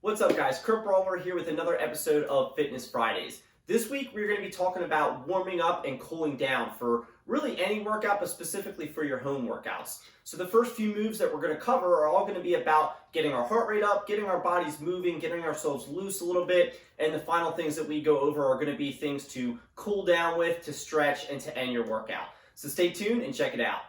What's up, guys? Kurt Brawler here with another episode of Fitness Fridays. This week we're going to be talking about warming up and cooling down for really any workout, but specifically for your home workouts. So the first few moves that we're going to cover are all going to be about getting our heart rate up, getting our bodies moving, getting ourselves loose a little bit, and the final things that we go over are going to be things to cool down with, to stretch, and to end your workout. So stay tuned and check it out.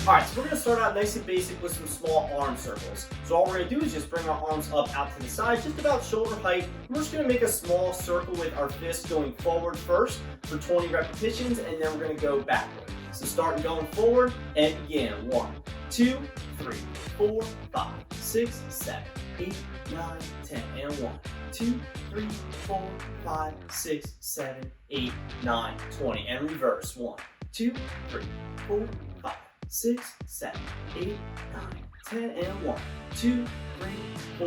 Alright, so we're going to start out nice and basic with some small arm circles. So all we're going to do is just bring our arms up out to the side, just about shoulder height. We're just going to make a small circle with our fists going forward first for 20 repetitions, and then we're going to go backward. So starting going forward, and begin. 1, 2, 3, 4, 5, 6, 7, 8, 9, 10, and 1, 2, 3, 4, 5, 6, 7, 8, 9, 20, and reverse. 1, 2, 3, 4, 5, 6, 7, 8, 9, 10, and 1, 2, 3,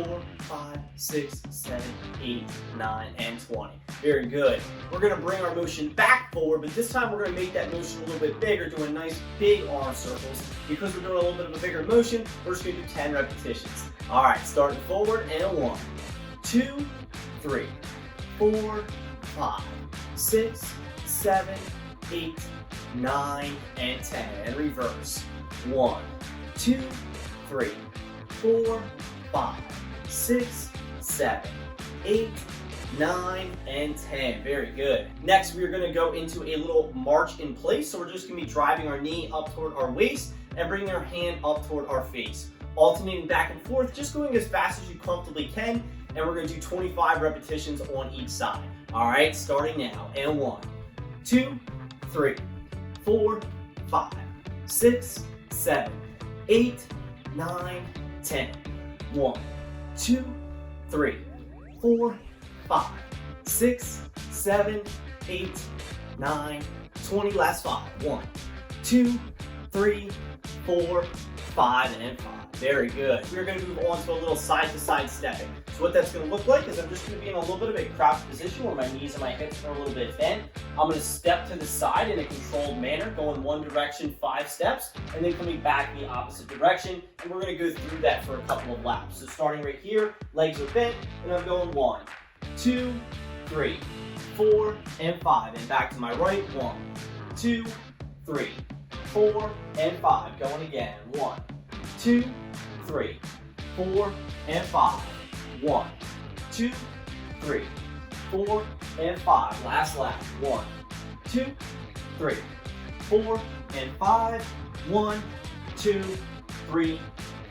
4, 5, 6, 7, 8, 9, and 20. Very good. We're going to bring our motion back forward, but this time we're going to make that motion a little bit bigger, doing nice big arm circles. Because we're doing a little bit of a bigger motion, we're just going to do 10 repetitions. All right, starting forward, and 1, 2, 3, 4, 5, 6, 7, 8, 9, and 10, and reverse. 1, 2, 3, 4, 5, 6, 7, 8, 9, and 10. Very good. Next, we're going to go into a little march in place. So we're just going to be driving our knee up toward our waist and bringing our hand up toward our face. Alternating back and forth, just going as fast as you comfortably can. And we're going to do 25 repetitions on each side. All right, starting now. And 1, 2, 3, 4, 5, 6, 7, 8, 9, 10. 1, 2, 3, 4, 5, 6, 7, 8, 9, 20. Last 5. 1, 2, 3, 4, 5, and 5. Very good. We're going to move on to a little side-to-side stepping. So what that's going to look like is I'm just going to be in a little bit of a crouched position where my knees and my hips are a little bit bent. I'm going to step to the side in a controlled manner, going one direction 5 steps, and then coming back the opposite direction. And we're going to go through that for a couple of laps. So starting right here, legs are bent, and I'm going 1, 2, 3, 4, and 5. And back to my right, 1, 2, 3, 4, and 5. Going again, 1, 2, 3, 4, and 5. 1, 2, 3, 4, and 5. Last lap. 1, 2, 3, 4, and 5. 1, 2, 3,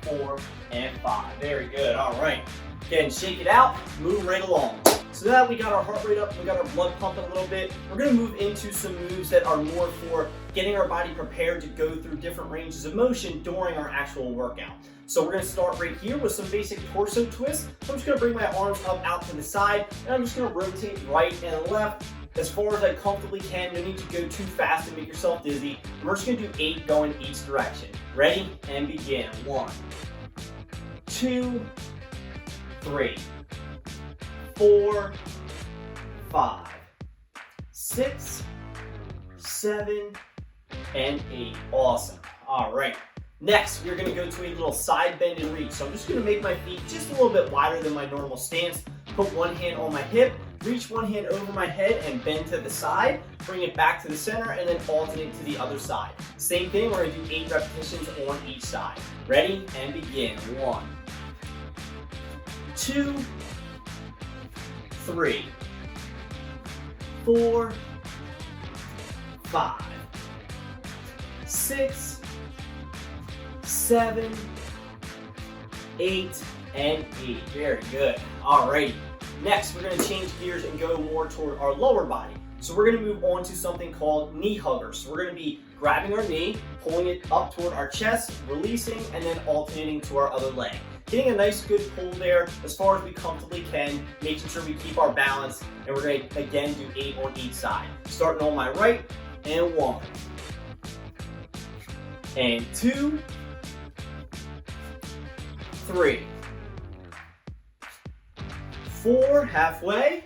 4, and 5. Very good. All right. Again, shake it out. Move right along. So now that we got our heart rate up, we got our blood pumping a little bit, we're going to move into some moves that are more for getting our body prepared to go through different ranges of motion during our actual workout. So we're going to start right here with some basic torso twists. So I'm just going to bring my arms up out to the side, and I'm just going to rotate right and left as far as I comfortably can. No need to go too fast and make yourself dizzy. And we're just going to do 8 going each direction. Ready? And begin. 1, 2, 3, 4, 5, 6, 7, and 8. Awesome. All right. Next, we're going to go to a little side bend and reach. So I'm just going to make my feet just a little bit wider than my normal stance. Put one hand on my hip, reach one hand over my head, and bend to the side. Bring it back to the center, and then alternate to the other side. Same thing, we're going to do 8 repetitions on each side. Ready? And begin. 1, 2, 3, 4, 5, 6, 7, 8, and 8. Very good. Alrighty. Next, we're going to change gears and go more toward our lower body. So we're going to move on to something called knee huggers. So we're going to be grabbing our knee, pulling it up toward our chest, releasing, and then alternating to our other leg. Getting a nice good pull there as far as we comfortably can, making sure we keep our balance, and we're going to again do 8 on each side. Starting on my right, and 1, and 2, 3, 4, halfway,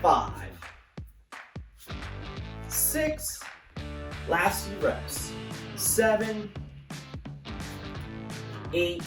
5, 6, last few reps, 7, 8,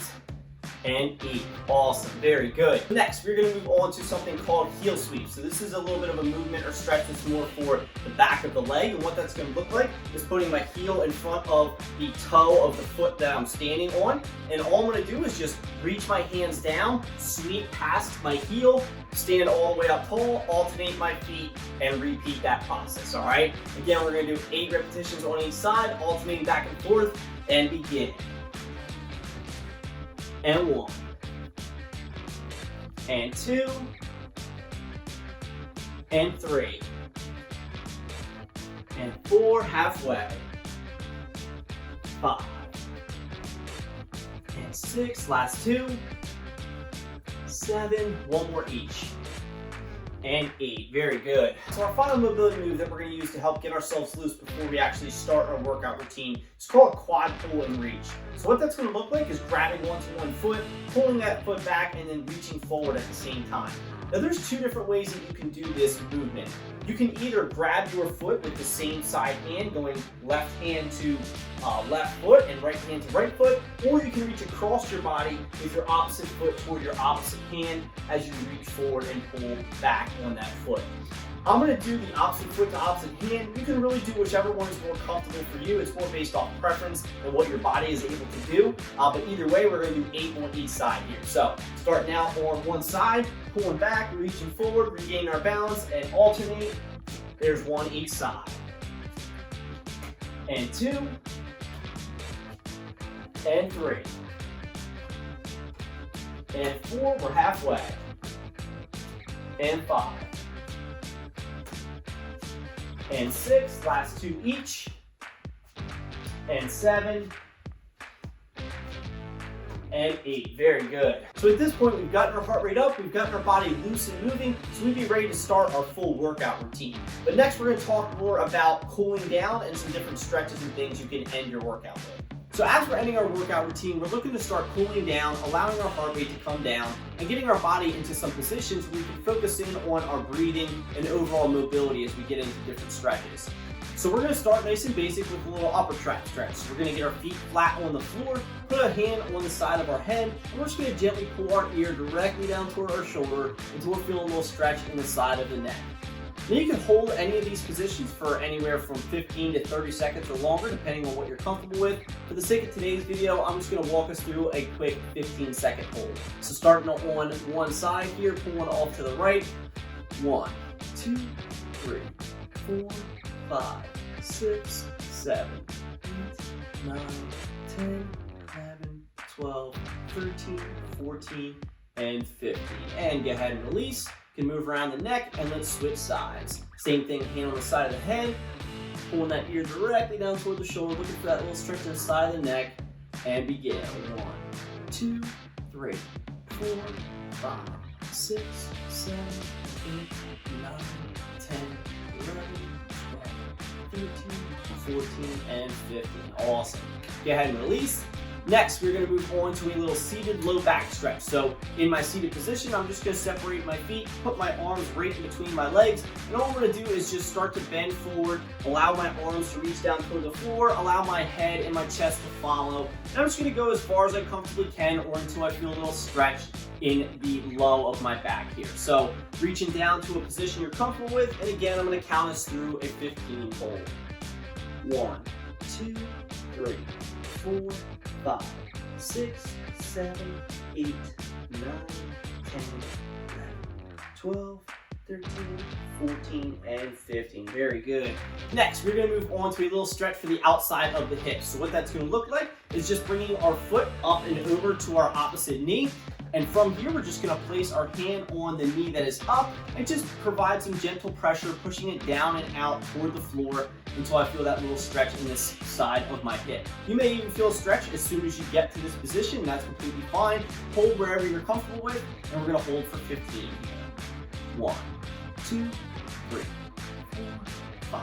and 8. Awesome, very good. Next, we're gonna move on to something called heel sweep. So this is a little bit of a movement or stretch that's more for the back of the leg. And what that's gonna look like is putting my heel in front of the toe of the foot that I'm standing on. And all I'm gonna do is just reach my hands down, sweep past my heel, stand all the way up tall, alternate my feet, and repeat that process, all right? Again, we're gonna do 8 repetitions on each side, alternating back and forth, and begin. And 1, and 2, and 3, and 4, halfway, 5, and 6, last 2, 7, 1 more each, and 8. Very good. So our final mobility move that we're going to use to help get ourselves loose before we actually start our workout routine is called quad pull and reach. So what that's going to look like is grabbing onto one foot, pulling that foot back, and then reaching forward at the same time. Now there's 2 different ways that you can do this movement. You can either grab your foot with the same side hand, going left hand to left foot and right hand to right foot, or you can reach across your body with your opposite foot toward your opposite hand as you reach forward and pull back on that foot. I'm going to do the opposite foot to opposite hand. You can really do whichever one is more comfortable for you. It's more based off preference and what your body is able to do. But either way, we're going to do 8 on each side here. So start now on one side, pulling back, reaching forward, regaining our balance, and alternate. There's 1 each side. And 2. And 3. And 4, we're halfway. And 5. And 6, last 2 each, and 7, and 8. Very good. So at this point, we've gotten our heart rate up, we've gotten our body loose and moving, so we'd be ready to start our full workout routine. But next, we're going to talk more about cooling down and some different stretches and things you can end your workout with. So as we're ending our workout routine, we're looking to start cooling down, allowing our heart rate to come down, and getting our body into some positions where we can focus in on our breathing and overall mobility as we get into different stretches. So we're going to start nice and basic with a little upper trap stretch. So we're going to get our feet flat on the floor, put a hand on the side of our head, and we're just going to gently pull our ear directly down toward our shoulder until we're feeling a little stretch in the side of the neck. Now you can hold any of these positions for anywhere from 15 to 30 seconds or longer, depending on what you're comfortable with. For the sake of today's video, I'm just going to walk us through a quick 15-second hold. So starting on one side here, pulling off to the right. 1, 2, 3, 4, 5, 6, 7, 8, 9, 10, 11, 12, 13, 14, and 15. And go ahead and release. Can move around the neck, and let's switch sides. Same thing, hand on the side of the head, pulling that ear directly down toward the shoulder, looking for that little stretch in the side of the neck, and begin. 1, 2, 3, 4, 5, 6, 7, 8, 9, 10, 11, 12, 13, 14, and 15. Awesome. Go ahead and release. Next, we're going to move on to a little seated low back stretch. So in my seated position, I'm just going to separate my feet, put my arms right in between my legs, and all I'm going to do is just start to bend forward, allow my arms to reach down toward the floor, allow my head and my chest to follow. And I'm just going to go as far as I comfortably can or until I feel a little stretch in the low of my back here. So reaching down to a position you're comfortable with, and again, I'm going to count us through a 15 hold. 1, 2, 3, 4, 5, 6, 7, 8, 9, 10, 11, 12, 13, 14, and 15. Very good. Next, we're going to move on to a little stretch for the outside of the hips. So what that's going to look like is just bringing our foot up and over to our opposite knee. And from here, we're just going to place our hand on the knee that is up and just provide some gentle pressure, pushing it down and out toward the floor until I feel that little stretch in this side of my hip. You may even feel a stretch as soon as you get to this position. That's completely fine. Hold wherever you're comfortable with, and we're going to hold for 15. 1, 2, 3, 4, 5,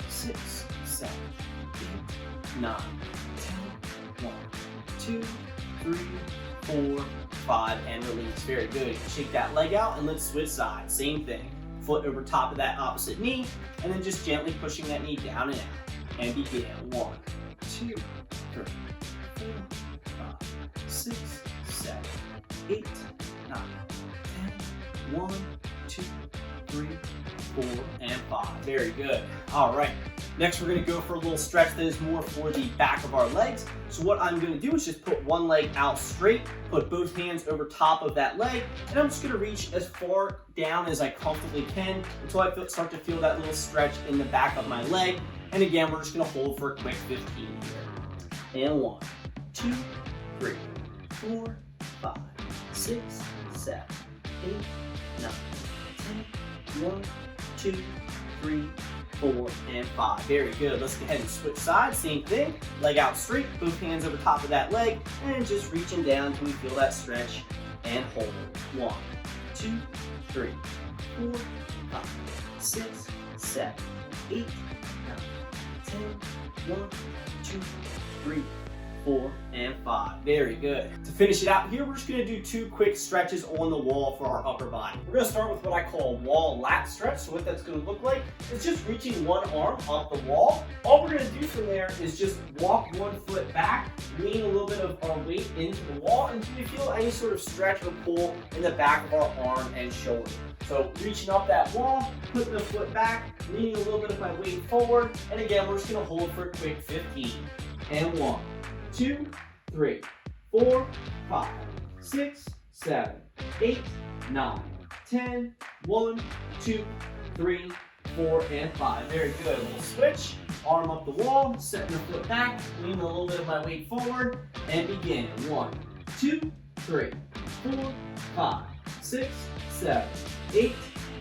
6, 7, 8, 9, 10, 1, 2, 3, 4, 5, and release. Very good. Shake that leg out and let's switch sides. Same thing. Foot over top of that opposite knee, and then just gently pushing that knee down and out. And begin. 1, 2, 3, 4, 5, 6, 7, 8, 9, 10, 1, 2, 3, 4, and 5. Very good. All right. Next, we're going to go for a little stretch that is more for the back of our legs. So what I'm going to do is just put one leg out straight, put both hands over top of that leg, and I'm just going to reach as far down as I comfortably can until I start to feel that little stretch in the back of my leg. And again, we're just going to hold for a quick 15 here. And 1, 2, 3, 4, 5, 6, 7, 8, 9, 10, 1, 2, 3, 4, and 5. Very good. Let's go ahead and switch sides. Same thing. Leg out straight, both hands over top of that leg, and just reaching down until we feel that stretch and hold. 1, 2, 3, 4, 5, 6, 7, 8, 9, 10, 1, 2, 3, 4, and 5. Very good. To finish it out here, we're just going to do 2 quick stretches on the wall for our upper body. We're going to start with what I call a wall lat stretch. So what that's going to look like is just reaching one arm up the wall. All we're going to do from there is just walk one foot back, lean a little bit of our weight into the wall until we feel any sort of stretch or pull in the back of our arm and shoulder. So reaching up that wall, putting the foot back, leaning a little bit of my weight forward, and again, we're just going to hold for a quick 15. And 1, 2, 3, 4, 5, 6, 7, 8, 9, 10, 1, 2, 3, 4, and 5. Very good. We'll switch. Arm up the wall, setting the foot back, leaning a little bit of my weight forward, and begin. 1, 2, 3, 4, 5, 6, 7, 8,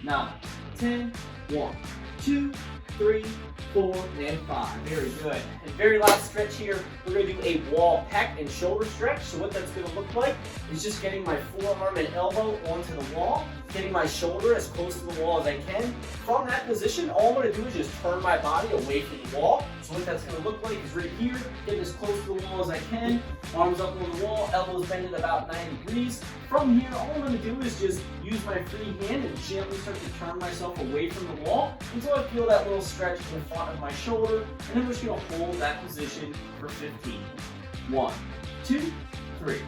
9, 10, 1, 2, 3, 4, and 5. Very good. And very last stretch here, we're going to do a wall pec and shoulder stretch. So what that's going to look like is just getting my forearm and elbow onto the wall, getting my shoulder as close to the wall as I can. From that position, all I'm going to do is just turn my body away from the wall. So what that's going to look like is right here, getting as close to the wall as I can, arms up on the wall, elbows bending about 90 degrees. From here, all I'm going to do is just use my free hand and gently start to turn myself away from the wall until I feel that little stretch in the front of my shoulder, and then we're just going to hold that position for 15. 1, 2, 3,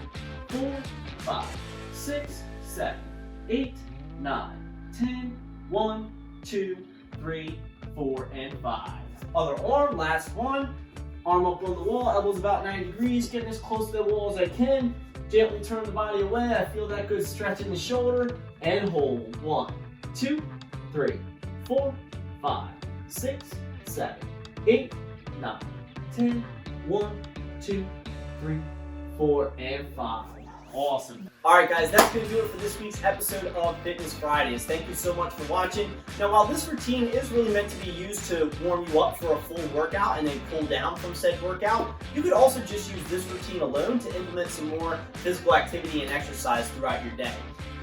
4, 5, 6, 7, 8, 9, 10, 1, 2, 3, 4, and 5. Other arm, last one. Arm up on the wall, elbows about 90 degrees, getting as close to the wall as I can. Gently turn the body away. I feel that good stretch in the shoulder, and hold. 1, 2, 3, 4, 5, 6, 7, 8, 9, 10, 1, 2, 3, 4, and 5. Awesome. Alright guys, that's going to do it for this week's episode of Fitness Fridays. Thank you so much for watching. Now while this routine is really meant to be used to warm you up for a full workout and then cool down from said workout, you could also just use this routine alone to implement some more physical activity and exercise throughout your day.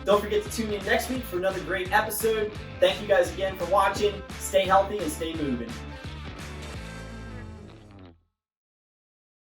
Don't forget to tune in next week for another great episode. Thank you guys again for watching. Stay healthy and stay moving.